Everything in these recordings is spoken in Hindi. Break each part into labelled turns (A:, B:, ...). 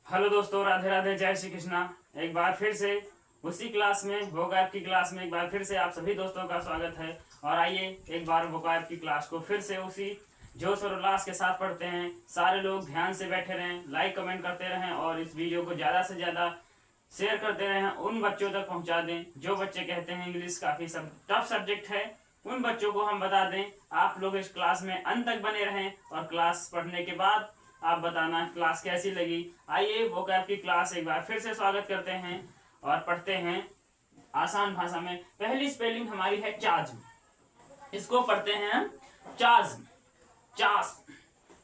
A: हेलो दोस्तों, राधे राधे, जय श्री कृष्णा। एक बार फिर से उसी क्लास में, वोकैब की क्लास में एक बार फिर से आप सभी दोस्तों का स्वागत है। और आइए एक बार वोकैब की क्लास को फिर से उसी जोश और उल्लास के साथ पढ़ते हैं। सारे लोग ध्यान से बैठे रहें, लाइक कमेंट करते रहें और इस वीडियो को ज़्यादा से ज़्यादा शेयर करते रहें। उन बच्चों तक पहुंचा दें जो बच्चे कहते हैं इंग्लिश काफ़ी टफ सब्जेक्ट है, उन बच्चों को हम बता दें। आप लोग इस क्लास में अंत तक बने रहें और क्लास पढ़ने के बाद आप बताना क्लास कैसी लगी। आइए वोकैब की क्लास एक बार फिर से स्वागत करते हैं और पढ़ते हैं आसान भाषा में। पहली स्पेलिंग हमारी है चाज्म, इसको पढ़ते हैं हम चाज्म।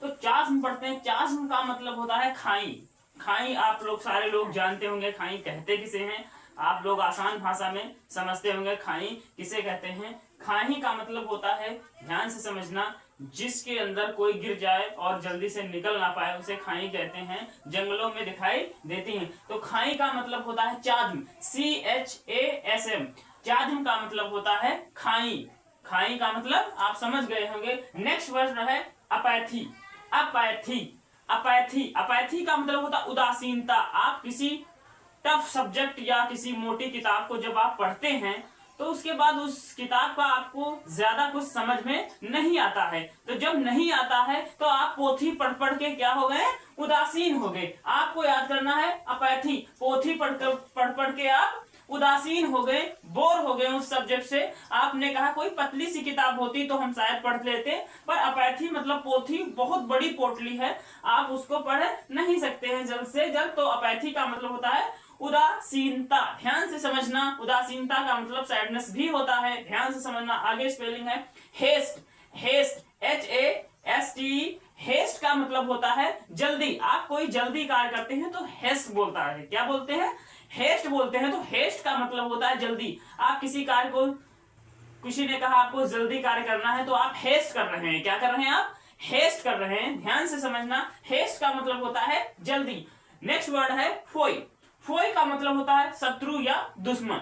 A: तो चाज्म पढ़ते हैं। चाज्म का मतलब होता है खाई। खाई आप लोग सारे लोग जानते होंगे, खाई कहते किसे हैं। आप लोग आसान भाषा में समझते होंगे खाई किसे कहते हैं। खाई का मतलब होता है, ध्यान से समझना, जिसके अंदर कोई गिर जाए और जल्दी से निकल ना पाए उसे खाई कहते हैं। जंगलों में दिखाई देती हैं। तो खाई का मतलब होता है चाज्म, CHASM। चाज्म का मतलब होता है खाई। खाई का मतलब आप समझ गए होंगे। नेक्स्ट वर्ड है अपैथी। अपैथी का मतलब होता है उदासीनता। आप किसी टफ सब्जेक्ट या किसी मोटी किताब को जब आप पढ़ते हैं तो उसके बाद उस किताब का आपको ज्यादा कुछ समझ में नहीं आता है। तो जब नहीं आता है तो आप पोथी पढ़ पढ़ के क्या हो गए, उदासीन हो गए। आपको याद करना है अपैथी। पोथी पढ़ पढ़ के आप उदासीन हो गए, बोर हो गए उस सब्जेक्ट से। आपने कहा कोई पतली सी किताब होती तो हम शायद पढ़ लेते, पर अपैथी मतलब पोथी बहुत बड़ी पोटली है, आप उसको पढ़ नहीं सकते हैं जल्द से जल्द। तो अपैथी का मतलब होता है उदासीनता। ध्यान से समझना, उदासीनता का मतलब सैडनेस भी होता है। ध्यान से समझना। आगे स्पेलिंग है हेस्ट, HAST। हेस्ट का मतलब होता है जल्दी। आप कोई जल्दी कार्य करते हैं तो हेस्ट बोलता है। क्या बोलते हैं, हेस्ट बोलते हैं। तो हेस्ट का मतलब होता है जल्दी। आप किसी कार्य को, किसी ने कहा आपको जल्दी कार्य करना है तो आप हेस्ट कर रहे हैं। क्या कर रहे हैं, आप हेस्ट कर रहे हैं। ध्यान से समझना, हेस्ट का मतलब होता है जल्दी। नेक्स्ट वर्ड है फोई। फोई का मतलब होता है शत्रु या दुश्मन।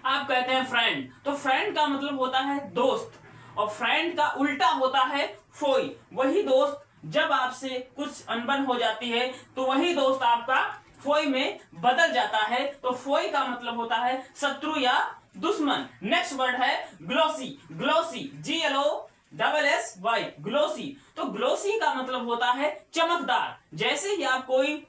A: आप कहते हैं फ्रेंड, तो फ्रेंड का मतलब होता है दोस्त, और फ्रेंड का उल्टा होता है फोई। वही दोस्त जब आपसे कुछ अनबन हो जाती है तो वही दोस्त आपका फोई में बदल जाता है। तो फोई का मतलब होता है शत्रु या दुश्मन। नेक्स्ट वर्ड है ग्लोसी। GLOSSY, glossy. तो ग्लोसी का मतलब होता है चमकदार। जैसे ही आप कोई,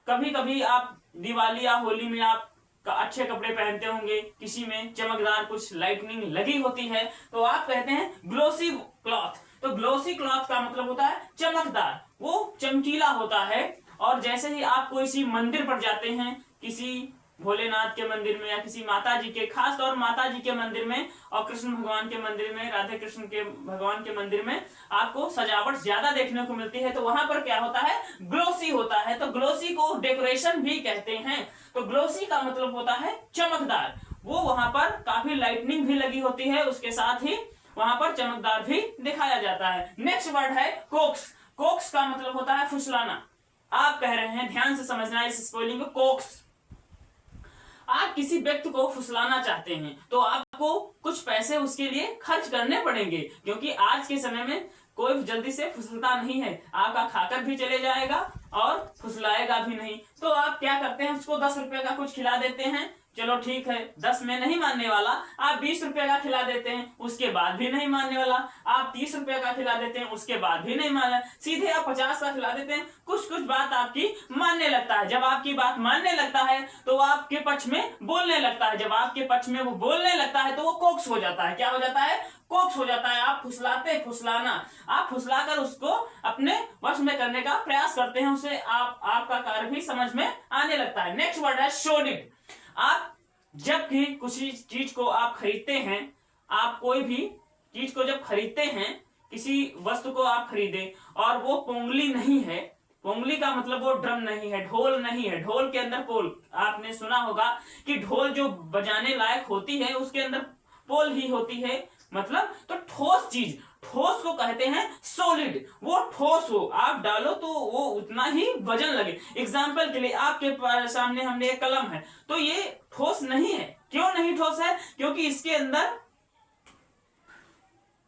A: कभी कभी आप दिवाली या होली में आप अच्छे कपड़े पहनते होंगे, किसी में चमकदार कुछ लाइटनिंग लगी होती है तो आप कहते हैं ग्लोसी क्लॉथ। तो ग्लोसी क्लॉथ का मतलब होता है चमकदार, वो चमकीला होता है। और जैसे ही आप कोई सी मंदिर पर जाते हैं, किसी भोलेनाथ के मंदिर में या किसी माता जी के, खास तौर माता जी के मंदिर में और कृष्ण भगवान के मंदिर में, राधे कृष्ण के भगवान के मंदिर में आपको सजावट ज्यादा देखने को मिलती है, तो वहां पर क्या होता है, ग्लोसी होता है। तो ग्लोसी को डेकोरेशन भी कहते हैं। तो ग्लोसी का मतलब होता है चमकदार। वो वहां पर काफी लाइटनिंग भी लगी होती है, उसके साथ ही वहां पर चमकदार भी दिखाया जाता है। नेक्स्ट वर्ड है कोक्स। कोक्स का मतलब होता है फुसलाना। आप कह रहे हैं, ध्यान से समझना इस स्पेलिंग को, कोक्स। आप किसी व्यक्ति को फुसलाना चाहते हैं तो आपको कुछ पैसे उसके लिए खर्च करने पड़ेंगे, क्योंकि आज के समय में कोई जल्दी से फुसलता नहीं है। आपका खाकर भी चले जाएगा और फुसलाएगा भी नहीं। तो आप क्या करते हैं, उसको 10 रुपए का कुछ खिला देते हैं, चलो ठीक है 10 में नहीं मानने वाला, आप 20 रुपए का खिला देते हैं, उसके बाद भी नहीं मानने वाला। आप 30 रुपए का खिला देते हैं, उसके बाद भी नहीं मानना, सीधे आप 50 का खिला देते हैं। कुछ कुछ बात आपकी मानने लगता है। जब आपकी बात मानने लगता है तो आपके पक्ष में बोलने लगता है। जब आपके पक्ष में वो बोलने लगता है तो वो कोक्स हो जाता है। क्या हो जाता है, कोक्स हो जाता है। आप फुसलाना, आप फुसलाकर उसको अपने वश में करने का प्रयास करते हैं, उसे आपका कार्य भी समझ में आने लगता है। नेक्स्ट वर्ड है शोडिड। आप जब भी किसी चीज को आप खरीदते हैं, आप कोई भी चीज को जब खरीदते हैं, किसी वस्तु को आप खरीदे और वो पोंगली नहीं है, पोंगली का मतलब वो ड्रम नहीं है, ढोल नहीं है, ढोल के अंदर पोल, आपने सुना होगा कि ढोल जो बजाने लायक होती है उसके अंदर पोल ही होती है, मतलब तो ठोस चीज, ठोस को कहते हैं सॉलिड। वो ठोस हो, आप डालो तो वो उतना ही वजन लगे। एग्जाम्पल के लिए आपके सामने हमने एक कलम है, तो ये ठोस नहीं है। क्यों नहीं ठोस है, क्योंकि इसके अंदर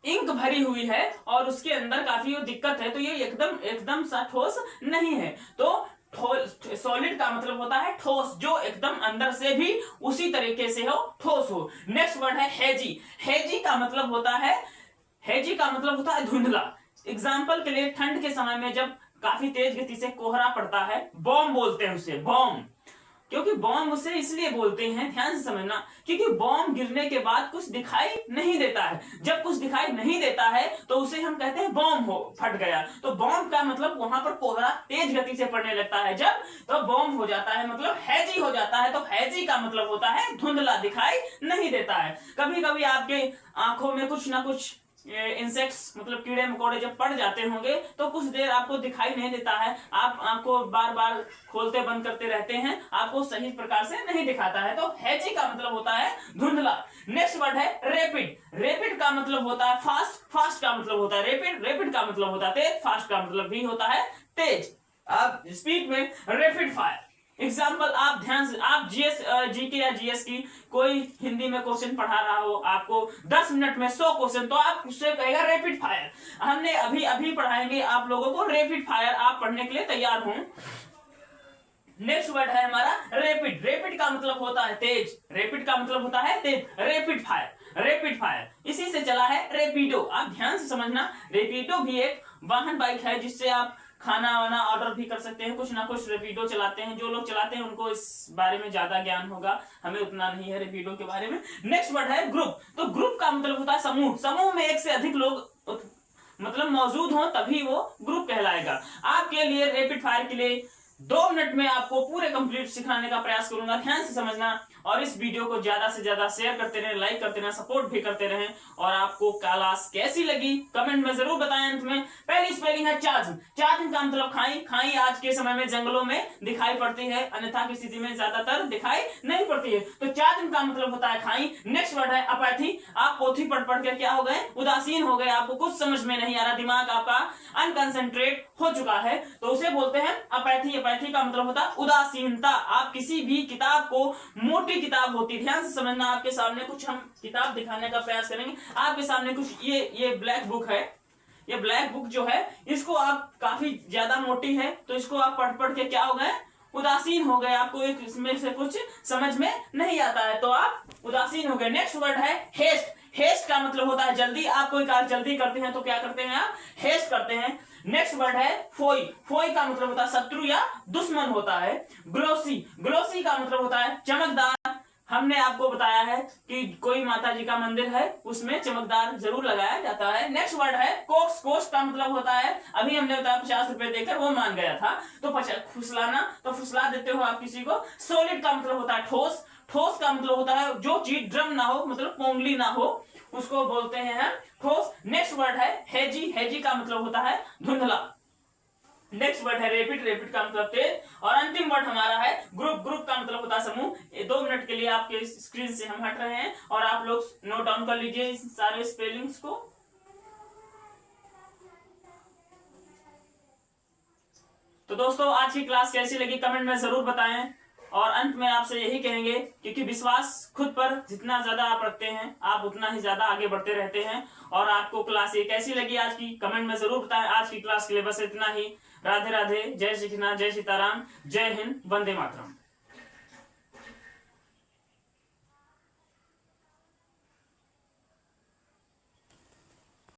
A: इंक भरी हुई है और उसके अंदर काफी दिक्कत है, तो ये एकदम सा ठोस नहीं है। तो सॉलिड का मतलब होता है ठोस, जो एकदम अंदर से भी उसी तरीके से हो, ठोस हो। नेक्स्ट वर्ड है हेजी। हेजी का मतलब होता है धुंधला। एग्जाम्पल के लिए ठंड के समय में जब काफी तेज गति से कोहरा पड़ता है, बॉम्ब बोलते हैं उसे, बॉम्ब। क्योंकि बॉम्ब उसे इसलिए बोलते हैं, ध्यान से समझना, क्योंकि बॉम्ब गिरने के बाद कुछ दिखाई नहीं देता है। जब कुछ दिखाई नहीं देता है तो उसे हम कहते हैं बॉम्ब हो फट गया। तो बॉम्ब का मतलब वहां पर कोहरा तेज गति से पड़ने लगता है जब, तो बॉम्ब हो जाता है, मतलब हैजी हो जाता है। तो हैजी का मतलब होता है धुंधला, दिखाई नहीं देता है। कभी कभी आपके आंखों में कुछ ना कुछ इंसेक्ट्स मतलब कीड़े मकोड़े जब पड़ जाते होंगे तो कुछ देर आपको दिखाई नहीं देता है, आप आंखों बार बार खोलते बंद करते रहते हैं, आपको सही प्रकार से नहीं दिखाता है। तो हैजी का मतलब होता है धुंधला। नेक्स्ट वर्ड है रैपिड। रैपिड का मतलब होता है फास्ट, फास्ट का मतलब होता है रैपिड, रैपिड का मतलब होता है तेज, फास्ट का मतलब भी होता है तेज। आप स्पीड में रैपिड फायर। एग्जाम्पल, आप ध्यान से, आप जीके या जीएस की कोई हिंदी में क्वेश्चन पढ़ा रहा हो आपको 10 मिनट में 100 क्वेश्चन, तो आप उससे कहेगा रैपिड फायर। हमने अभी पढ़ाएंगे आप लोगों को रैपिड फायर, आप पढ़ने के लिए तैयार हों। नेक्स्ट वर्ड है हमारा रैपिड। रैपिड का मतलब होता है तेज, रैपिड का मतलब होता है तेज, रैपिड फायर, रैपिड फायर। इसी से चला है रैपिडो। आप ध्यान से समझना, रैपिडो भी एक वाहन बाइक है जिससे आप खाना वाना ऑर्डर भी कर सकते हैं। कुछ ना कुछ रैपिडो चलाते हैं, जो लोग चलाते हैं उनको इस बारे में ज्यादा ज्ञान होगा, हमें उतना नहीं है रैपिडो के बारे में। नेक्स्ट वर्ड है ग्रुप। तो ग्रुप का मतलब होता है समूह, समूह में एक से अधिक लोग मतलब मौजूद हो तभी वो ग्रुप कहलाएगा। आपके लिए रैपिड फायर के लिए 2 मिनट में आपको पूरे कंप्लीट सिखाने का प्रयास करूंगा, ध्यान से समझना। और इस वीडियो को ज्यादा से ज्यादा शेयर करते रहें, लाइक करते रहें, सपोर्ट भी करते रहें। और आपको क्लास कैसी लगी कमेंट में जरूर बताएं। अंत में पहली स्पेलिंग है चार्जिंग। चार्जिंग का मतलब खाई। खाई आज के समय में जंगलों में दिखाई पड़ती है, अन्यथा की स्थिति में ज्यादातर दिखाई नहीं पड़ती है। तो चार्जिंग का मतलब होता है खाई। नेक्स्ट वर्ड है अपैथी। आप पोथी पढ़ पढ़ के क्या हो गए, उदासीन हो गए, आपको कुछ समझ में नहीं आ रहा, दिमाग आपका अनकंसंट्रेट हो चुका है, तो उसे बोलते हैं अपैथी। अपैथी का मतलब होता है उदासीनता। आप किसी भी किताब को, मोटी किताब होती है, ध्यान से समझना, आपके सामने कुछ हम किताब दिखाने का प्रयास करेंगे। आपके सामने कुछ ये ब्लैक बुक है, ये ब्लैक बुक जो है इसको आप काफी ज्यादा मोटी है, तो इसको आप पढ़ पढ़ के क्या हो गए, उदासीन हो गए, आपको इसमें से कुछ समझ में नहीं आता है, तो आप उदासीन हो गए। नेक्स्ट वर्ड है हेस्ट। हेस्ट का मतलब होता है जल्दी। आप कोई कार्य जल्दी करते हैं तो क्या करते हैं, आप हेस्ट करते हैं। नेक्स्ट वर्ड है फोई। फोई का मतलब होता है शत्रु या दुश्मन होता है। ग्लोसी। ग्लोसी का मतलब होता है चमकदार। हमने आपको बताया है कि कोई माता जी का मंदिर है उसमें चमकदार जरूर लगाया जाता है। नेक्स्ट वर्ड है कोक्स। कोक्स का मतलब होता है, अभी हमने बताया 50 रुपए देकर वो मान गया था, तो फुसलाना, तो फुसला देते हो आप किसी को। सॉलिड का मतलब होता है ठोस। ठोस का मतलब होता है जो चीज ड्रम ना हो, मतलब पोंगली ना हो, उसको बोलते हैं ठोस। नेक्स्ट वर्ड है हेजी। हेजी का मतलब होता है धुंधला। नेक्स्ट वर्ड है रैपिड। रैपिड का मतलब तेज। और अंतिम वर्ड हमारा है ग्रुप। ग्रुप का मतलब होता है समूह। 2 मिनट के लिए आपके स्क्रीन से हम हट रहे हैं और आप लोग नोट डाउन कर लीजिए इस सारे स्पेलिंग्स को। तो दोस्तों आज की क्लास कैसी लगी कमेंट में जरूर बताएं। और अंत में आपसे यही कहेंगे, क्योंकि विश्वास खुद पर जितना ज्यादा आप रखते हैं आप उतना ही ज्यादा आगे बढ़ते रहते हैं। और आपको क्लास ये कैसी लगी आज की कमेंट में जरूर बताएं। आज की क्लास के लिए बस इतना ही। राधे राधे, जय श्री कृष्णा, जय सीताराम, जय हिंद, वंदे मातरम।